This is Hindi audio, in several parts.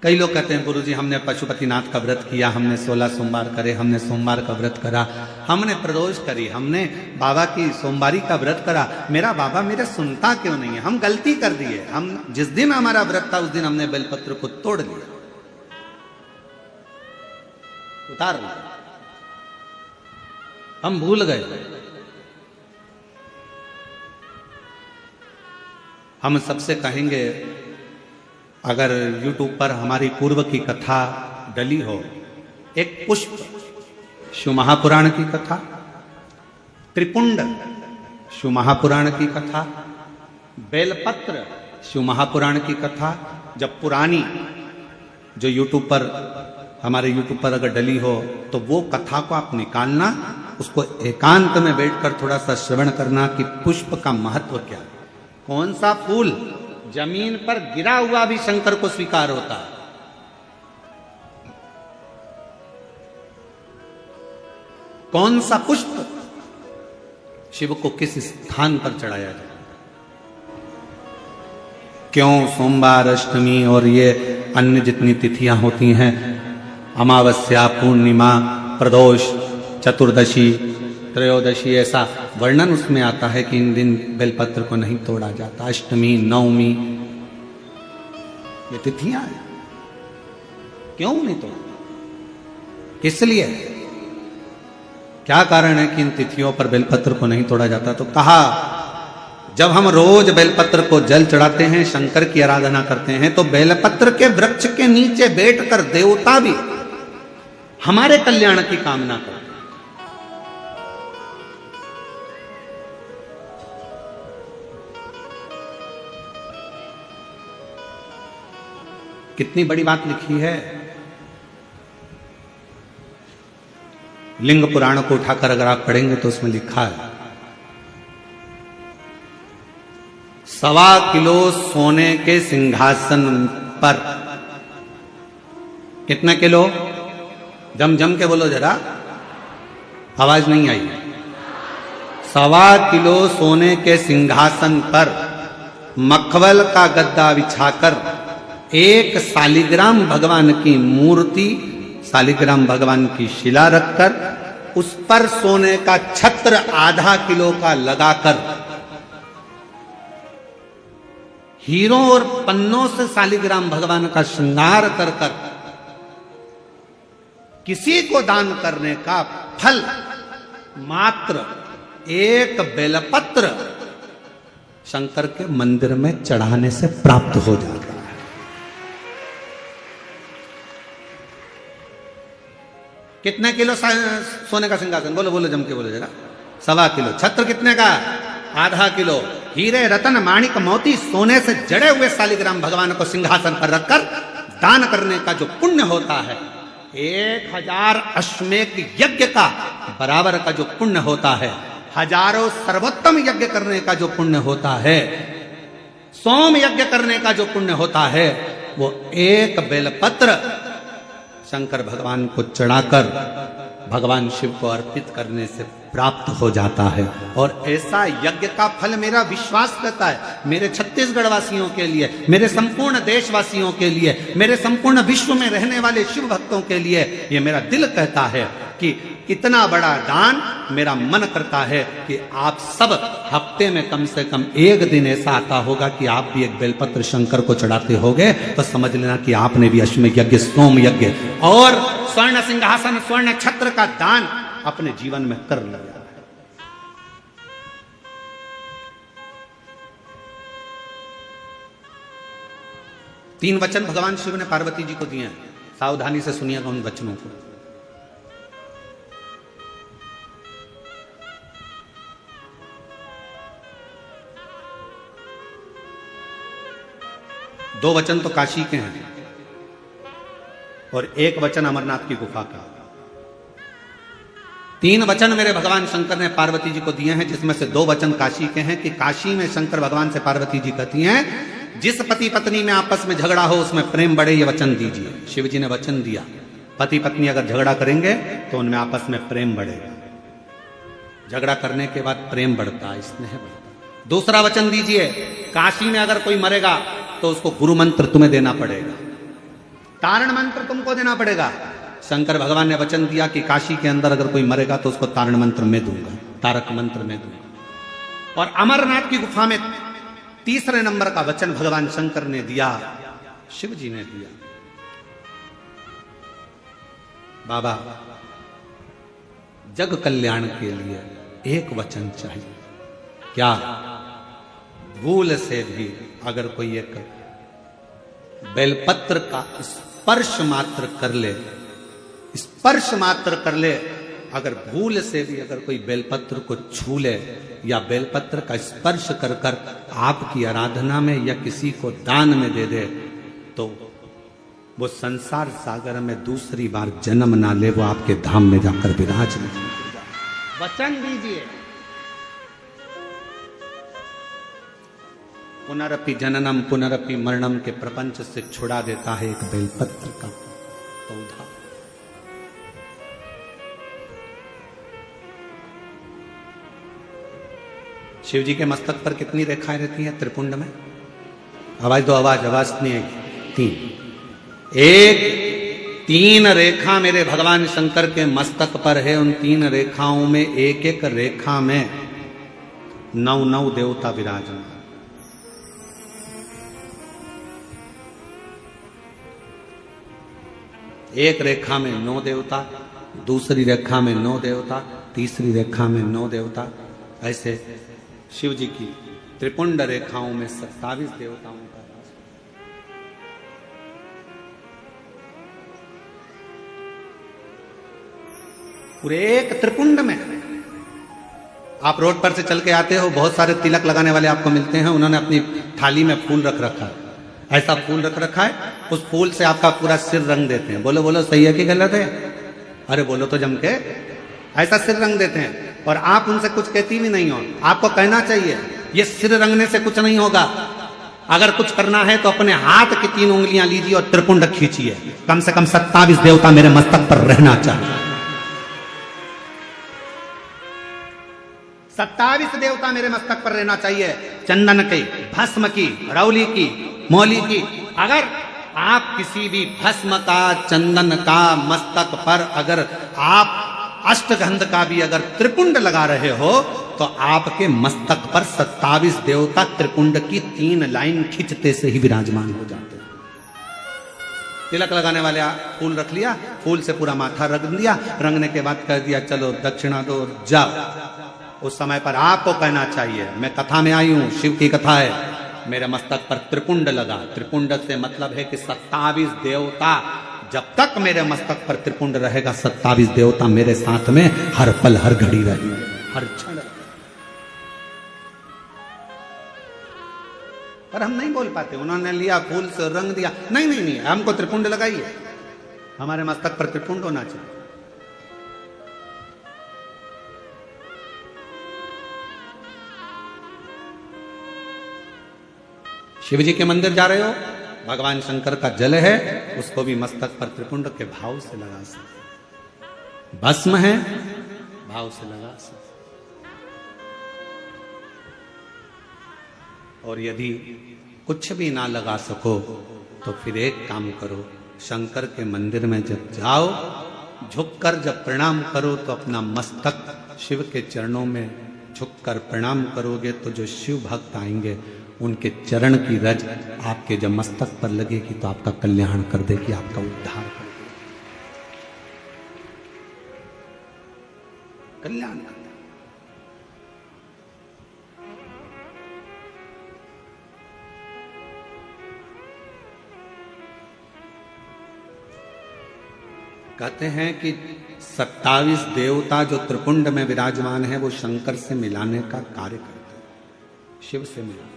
कई लोग कहते हैं गुरुजी हमने पशुपतिनाथ का व्रत किया, हमने 16 सोमवार करे, हमने सोमवार का व्रत करा, हमने प्रदोष करी, हमने बाबा की सोमवारी का व्रत करा, मेरा बाबा मेरे सुनता क्यों नहीं है? हम गलती कर दिए। हम जिस दिन हमारा व्रत था उस दिन हमने बेलपत्र को तोड़ लिया, उतार लिया, हम भूल गए। हम सबसे कहेंगे अगर YouTube पर हमारी पूर्व की कथा डली हो, एक पुष्प शिव महापुराण की कथा, त्रिपुंड शिव महापुराण की कथा, बेलपत्र शिव महापुराण की कथा, जब पुरानी जो YouTube पर हमारे YouTube पर अगर डली हो तो वो कथा को आप निकालना, उसको एकांत में बैठकर थोड़ा सा श्रवण करना कि पुष्प का महत्व क्या है। कौन सा फूल जमीन पर गिरा हुआ भी शंकर को स्वीकार होता है। कौन सा पुष्प शिव को किस स्थान पर चढ़ाया जाए। क्यों सोमवार, अष्टमी और ये अन्य जितनी तिथियां होती हैं, अमावस्या, पूर्णिमा, प्रदोष, चतुर्दशी, त्रयोदशी, ऐसा वर्णन उसमें आता है कि इन दिन बेलपत्र को नहीं तोड़ा जाता। अष्टमी, नवमी, ये तिथियां हैं, क्यों नहीं तोड़ा? किस लिए? क्या कारण है कि इन तिथियों पर बेलपत्र को नहीं तोड़ा जाता? तो कहा जब हम रोज बेलपत्र को जल चढ़ाते हैं, शंकर की आराधना करते हैं, तो बेलपत्र के वृक्ष के नीचे बैठकर देवता भी हमारे कल्याण की कामना करते हैं। कितनी बड़ी बात लिखी है। लिंग पुराण को उठाकर अगर आप पढ़ेंगे तो उसमें लिखा है 1.25 किलो सोने के सिंहासन पर, कितने किलो? जम के बोलो जरा, आवाज नहीं आई। 1.25 किलो सोने के सिंहासन पर मखमल का गद्दा बिछाकर एक शालिग्राम भगवान की मूर्ति, शालिग्राम भगवान की शिला रखकर उस पर सोने का छत्र 0.5 किलो का लगाकर हीरों और पन्नों से शालिग्राम भगवान का श्रृंगार कर कर किसी को दान करने का फल मात्र एक बेलपत्र शंकर के मंदिर में चढ़ाने से प्राप्त हो जाता है। कितने किलो सोने का सिंहासन? बोलो बोलो, जम के बोलो जरा। 1.25 किलो। छत्र कितने का? 0.5 किलो। हीरे, रतन, माणिक, मोती, सोने से जड़े हुए शालिग्राम भगवान को सिंहासन पर रखकर दान करने का जो पुण्य होता है, 1000 अश्वमेध यज्ञ का बराबर का जो पुण्य होता है, हजारों सर्वोत्तम यज्ञ करने का जो पुण्य होता है, सोम यज्ञ करने का जो पुण्य होता है, वो एक बेलपत्र शंकर भगवान को चढ़ाकर भगवान शिव को अर्पित करने से प्राप्त हो जाता है। और ऐसा यज्ञ का फल मेरा विश्वास करता है, मेरे छत्तीसगढ़ वासियों के लिए, मेरे संपूर्ण देशवासियों के लिए, मेरे संपूर्ण विश्व में रहने वाले शिव भक्तों के लिए, ये मेरा दिल कहता है कि इतना बड़ा दान, मेरा मन करता है कि आप सब हफ्ते में कम से कम एक दिन ऐसा आता होगा कि आप भी एक बेलपत्र शंकर को चढ़ाते होगे, तो समझ लेना कि आपने भी अश्वमेध यज्ञ, सोम यज्ञ और स्वर्ण सिंहासन, स्वर्ण छत्र का दान अपने जीवन में कर लिया। तीन वचन भगवान शिव ने पार्वती जी को दिए हैं, सावधानी से सुनिएगा उन वचनों को। दो वचन तो काशी के हैं और एक वचन अमरनाथ की गुफा का। 3 वचन मेरे भगवान शंकर ने पार्वती जी को दिए हैं, जिसमें से 2 वचन काशी के हैं कि काशी में शंकर भगवान से पार्वती जी कहती हैं, जिस पति पत्नी में आपस में झगड़ा हो उसमें प्रेम बढ़े, ये वचन दीजिए। शिव जी ने वचन दिया, पति पत्नी अगर झगड़ा करेंगे तो उनमें आपस में प्रेम बढ़ेगा। झगड़ा करने के बाद प्रेम बढ़ता है, स्नेह बढ़ता। दूसरा वचन दीजिए, काशी में अगर कोई मरेगा तो उसको गुरु मंत्र तुम्हें देना पड़ेगा। तारण मंत्र तुमको देना पड़ेगा। शंकर भगवान ने वचन दिया कि काशी के अंदर अगर कोई मरेगा तो उसको तारण मंत्र में दूंगा, तारक मंत्र में दूंगा। और अमरनाथ की गुफा में तीसरे नंबर का वचन भगवान शंकर ने दिया, शिव जी ने दिया, बाबा जग कल्याण के लिए एक वचन चाहिए। क्या? भूल से भी अगर कोई एक बेलपत्र का स्पर्श मात्र कर ले, स्पर्श मात्र कर ले, अगर भूल से भी अगर कोई बेलपत्र को छू ले या बेलपत्र का स्पर्श कर कर आपकी आराधना में या किसी को दान में दे दे, तो वो संसार सागर में दूसरी बार जन्म ना ले, वो आपके धाम में जाकर विराज नहीं। वचन दीजिए। पुनरपि जननम पुनरपि मरणम के प्रपंच से छुड़ा देता है एक बेलपत्र का पौधा। शिव जी के मस्तक पर कितनी रेखाएं रहती हैं त्रिपुंड में? आवाज दो, आवाज नहीं आई। 3 एक 3 रेखा मेरे भगवान शंकर के मस्तक पर है। उन 3 रेखाओं में एक एक रेखा में 9 देवता विराजमान। एक रेखा में 9 देवता, दूसरी रेखा में 9 देवता, तीसरी रेखा में 9 देवता। ऐसे शिव जी की त्रिपुंड रेखाओं में 27 देवताओं का वास। पूरे एक त्रिपुंड में। आप रोड पर से चल के आते हो, बहुत सारे तिलक लगाने वाले आपको मिलते हैं, उन्होंने अपनी थाली में फूल रख रखा है, ऐसा फूल रख रखा है, उस फूल से आपका पूरा सिर रंग देते हैं। बोलो बोलो, सही है कि गलत है? अरे बोलो तो जम के। ऐसा सिर रंग देते हैं और आप उनसे कुछ कहती भी नहीं हो। आपको कहना चाहिए ये सिर रंगने से कुछ नहीं होगा, अगर कुछ करना है तो अपने हाथ की 3 उंगलियां लीजिए और त्रिपुंड खींचिए। कम से कम 27 देवता मेरे मस्तक पर रहना चाहिए। 27 देवता मेरे मस्तक पर रहना चाहिए। चंदन की, भस्म की, रौली की, मौली की। अगर आप किसी भी भस्म का, चंदन का मस्तक पर अगर आप अष्टगंध का भी अगर त्रिपुंड लगा रहे हो तो आपके मस्तक पर 27 देवता त्रिपुंड की 3 लाइन खींचते से ही विराजमान हो जाते हैं। तिलक लगाने वाले फूल रख लिया, फूल से पूरा माथा रंग दिया, रंगने के बाद कह दिया चलो दक्षिणा दो जाओ। उस समय पर आपको कहना चाहिए, मैं कथा में आई हूं, शिव की कथा है, मेरे मस्तक पर त्रिपुंड लगा। त्रिपुंड से मतलब है कि 27 देवता, जब तक मेरे मस्तक पर त्रिपुंड रहेगा 27 देवता मेरे साथ में हर पल हर घड़ी रहेंगे, हर क्षण। पर हम नहीं बोल पाते। उन्होंने लिया फूल से रंग दिया, नहीं नहीं नहीं, हमको त्रिपुंड लगाइए, हमारे मस्तक पर त्रिपुंड होना चाहिए। शिव जी के मंदिर जा रहे हो, भगवान शंकर का जल है, उसको भी मस्तक पर त्रिपुंड के भाव से लगा सकते। भस्म है, भाव से लगा सकते। और यदि कुछ भी ना लगा सको तो फिर एक काम करो, शंकर के मंदिर में जब जाओ, झुककर जब प्रणाम करो तो अपना मस्तक शिव के चरणों में झुककर प्रणाम करोगे तो जो शिव भक्त आएंगे उनके चरण की रज आपके जब मस्तक पर लगेगी तो आपका कल्याण कर देगी, आपका उद्धार कर देगी, कल्याण कर देगी। कहते हैं कि 27 देवता जो त्रिपुंड में विराजमान है वो शंकर से मिलाने का कार्य करते हैं, शिव से मिलाने।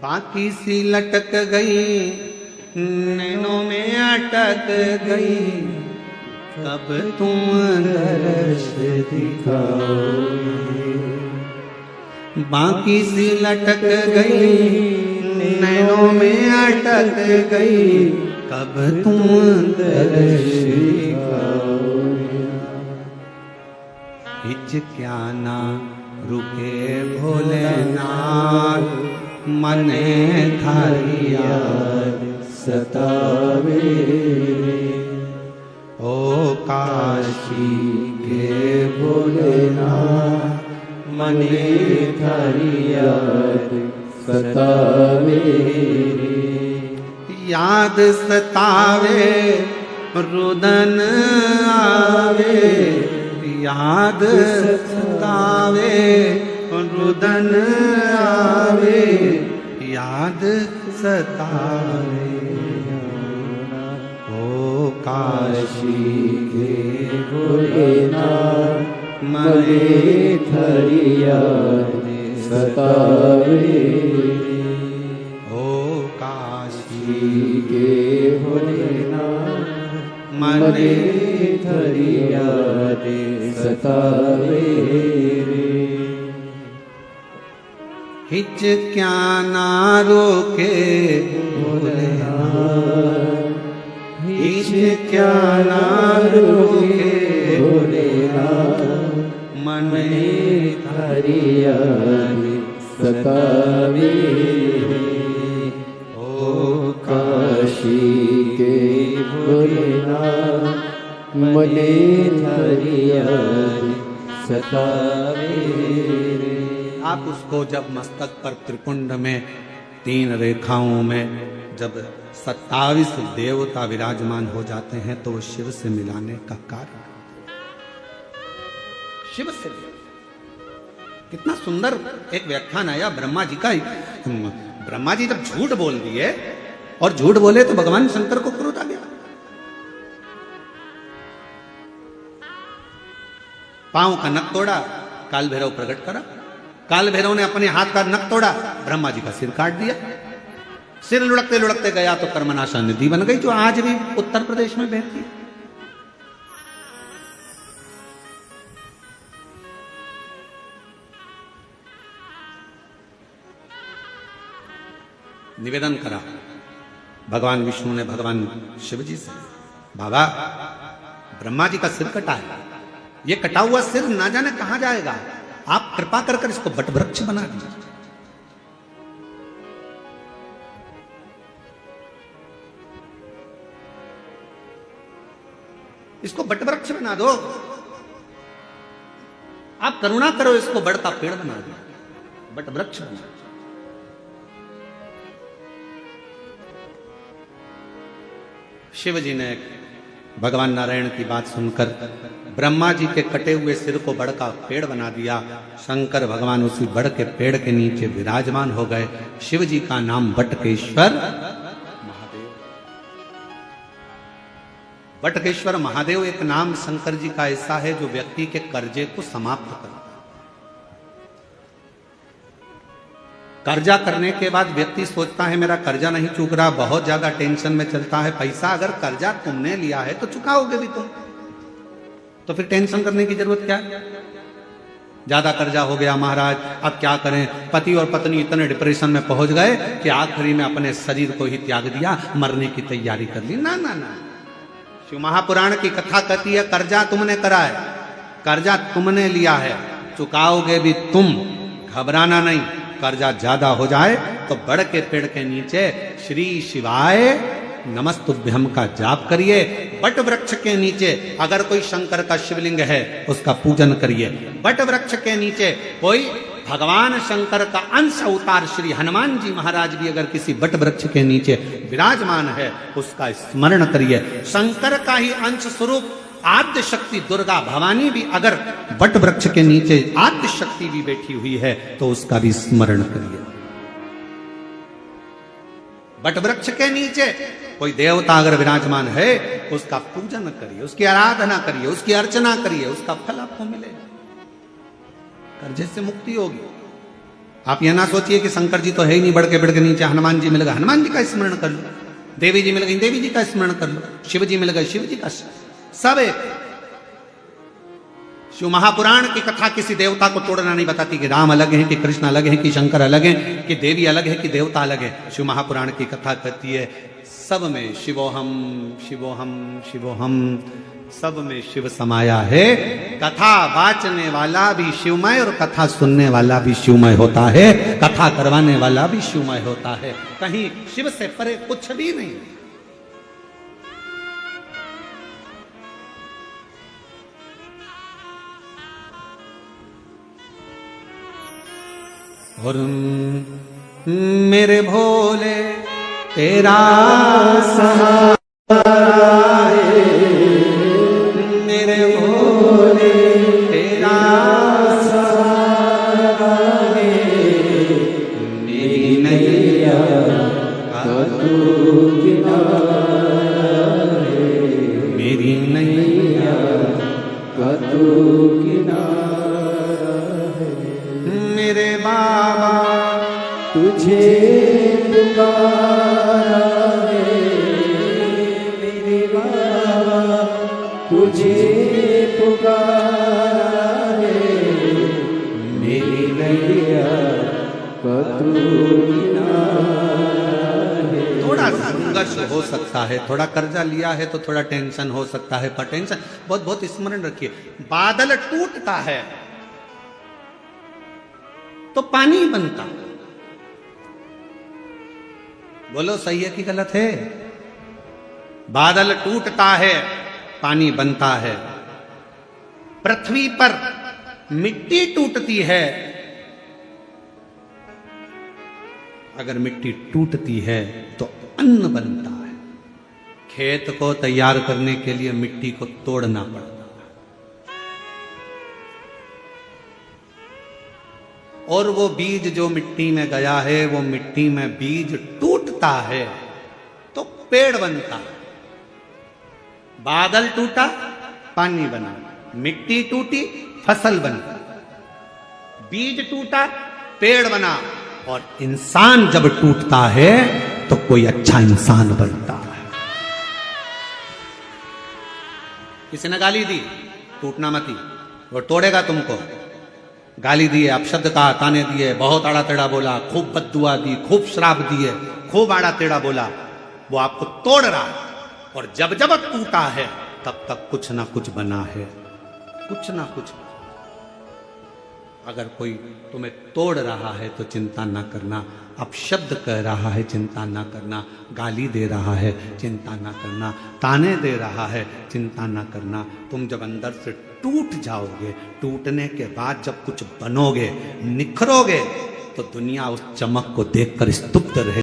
बाकी सी लटक गई, नैनों में अटक गई, कब तुम दर्श दिखाओगे। बाकी सी लटक गई, नैनों में अटक गई, कब तुम दर्श दिखाओगे। हिच क्या ना रुके भोलेनाथ, मने थारी सतावे ओ काशी के भोलेनाथ मने थारी याद सतावे याद सतावे रुदन आवे याद सतावे रुदन आवे याद सतावे ओ काशी के भोलेनाथ मने थारी याद सतावे ओ काशी के भोलेनाथ मने थारी याद सतावे हिच क्या ना रोके भोलेनाथ हिच क्या ना रोके भोलेनाथ मने थारी याद सतावे ओ काशी के भोलेनाथ मने थारी याद सतावे आप उसको जब मस्तक पर त्रिपुंड में 3 रेखाओं में जब 27 देवता विराजमान हो जाते हैं तो वो शिव से मिलाने का कारण शिव से। कितना सुंदर एक व्याख्यान आया ब्रह्मा जी का। ब्रह्मा जी जब झूठ बोल दिए और झूठ बोले तो भगवान शंकर को क्रोध आ गया। पांव का नख तोड़ा, काल भैरव प्रकट करा। काल भैरव ने अपने हाथ का नख तोड़ा, ब्रह्मा जी का सिर काट दिया। सिर लुढ़कते लुढ़कते गया तो कर्मनाशा नदी बन गई, जो आज भी उत्तर प्रदेश में बहती है। निवेदन करा भगवान विष्णु ने भगवान शिव जी से, बाबा ब्रह्मा जी का सिर कटा है, ये कटा हुआ सिर ना जाने कहां जाएगा, आप कृपा कर कर इसको वटवृक्ष बना दीजिए। इसको वटवृक्ष बना दो, आप करुणा करो, इसको बढ़ता पेड़ बना दो, वटवृक्ष बना दो। शिव जी ने भगवान नारायण की बात सुनकर ब्रह्मा जी के कटे हुए सिर को बड़ का पेड़ बना दिया। शंकर भगवान उसी बड़ के पेड़ के नीचे विराजमान हो गए। शिव जी का नाम बटकेश्वर महादेव। बटकेश्वर महादेव एक नाम शंकर जी का ऐसा है जो व्यक्ति के कर्जे को समाप्त करता है। कर्जा करने के बाद व्यक्ति सोचता है मेरा कर्जा नहीं चूक रहा, बहुत ज्यादा टेंशन में चलता है। पैसा अगर कर्जा तुमने लिया है तो चुकाओगे भी तुम, तो फिर टेंशन करने की जरूरत क्या है। ज्यादा कर्जा हो गया महाराज, अब क्या करें। पति और पत्नी इतने डिप्रेशन में पहुंच गए कि आखिरी में अपने शरीर को ही त्याग दिया, मरने की तैयारी कर ली। ना ना ना, शिव महापुराण की कथा कहती है कर्जा तुमने करा है, कर्जा तुमने लिया है, चुकाओगे भी तुम, घबराना नहीं। कर्जा ज्यादा हो जाए तो बड़ के पेड़ के नीचे श्री शिवाय नमस्तुभ्यम का जाप करिए। बट वृक्ष के नीचे अगर कोई शंकर का शिवलिंग है उसका पूजन करिए। बट वृक्ष के नीचे कोई भगवान शंकर का अंश अवतार श्री हनुमान जी महाराज भी अगर किसी बट वृक्ष के नीचे विराजमान है उसका स्मरण करिए। शंकर का ही अंश स्वरूप आद्य शक्ति दुर्गा भवानी भी अगर बट वृक्ष के नीचे आद्य शक्ति भी बैठी हुई है तो उसका भी स्मरण करिए। बट वृक्ष के नीचे कोई देवता अगर विराजमान है उसका पूजन करिए, उसकी आराधना करिए, उसकी अर्चना करिए, उसका फल आपको मिलेगा, कर्जे से मुक्ति होगी। आप यह ना सोचिए कि शंकर जी तो है ही नहीं, बढ़ के नीचे हनुमान जी मिल गए, हनुमान जी का स्मरण कर लो। देवी जी मिल गई, देवी जी का स्मरण कर लो। शिव जी मिल गए, शिव जी का, सब एक। शिव महापुराण की कथा किसी देवता को तोड़ना नहीं बताती कि राम अलग है कि कृष्ण अलग है कि शंकर अलग है कि देवी अलग है कि देवता अलग है। शिव महापुराण की कथा कहती है सब में शिवोहम शिवोहम शिवोहम, सब में शिव समाया है। कथा वाचने वाला भी शिवमय और कथा सुनने वाला भी शिवमय होता है, कथा करवाने वाला भी शिवमय होता है। कहीं शिव से परे कुछ भी नहीं। और मेरे भोले तेरा सहारा है, मेरे भोले तेरा सहारा है, मेरी नैया का तू किनारा है, मेरी नैया का तू किनारा है। मेरे बाबा तुझे पुकारा है, मेरे बाबा तुझे पुकारा है, मेरी नैया का तू किनारा है। थोड़ा संघर्ष हो सकता है, थोड़ा कर्जा लिया है तो थोड़ा टेंशन हो सकता है, पर टेंशन बहुत बहुत स्मरण रखिए, बादल टूटता है तो पानी बनता। बोलो सही है कि गलत है? बादल टूटता है पानी बनता है। पृथ्वी पर मिट्टी टूटती है, अगर मिट्टी टूटती है तो अन्न बनता है। खेत को तैयार करने के लिए मिट्टी को तोड़ना पड़ता है, और वो बीज जो मिट्टी में गया है, वो मिट्टी में बीज टूटता है तो पेड़ बनता है। बादल टूटा पानी बना, मिट्टी टूटी फसल बनी, बीज टूटा पेड़ बना, और इंसान जब टूटता है तो कोई अच्छा इंसान बनता है। किसी ने गाली दी, टूटना मती, वो तोड़ेगा तुमको। गाली दिए, अपशब्द कहा, ताने दिए, बहुत आड़ा टेढ़ा बोला, खूब बद्दुआ दी, खूब श्राप दिए, खूब आड़ा टेढ़ा बोला, वो आपको तोड़ रहा है। और जब जब टूटा है तब तक कुछ ना कुछ बना है, कुछ ना कुछ। अगर कोई तुम्हें तोड़ रहा है तो चिंता ना करना, अपशब्द कह रहा है चिंता ना करना, गाली दे रहा है चिंता ना करना, ताने दे रहा है चिंता ना करना। तुम जब अंदर से टूट जाओगे, टूटने के बाद जब कुछ बनोगे, निखरोगे, तो दुनिया उस चमक को देखकर स्तुप्त रहे।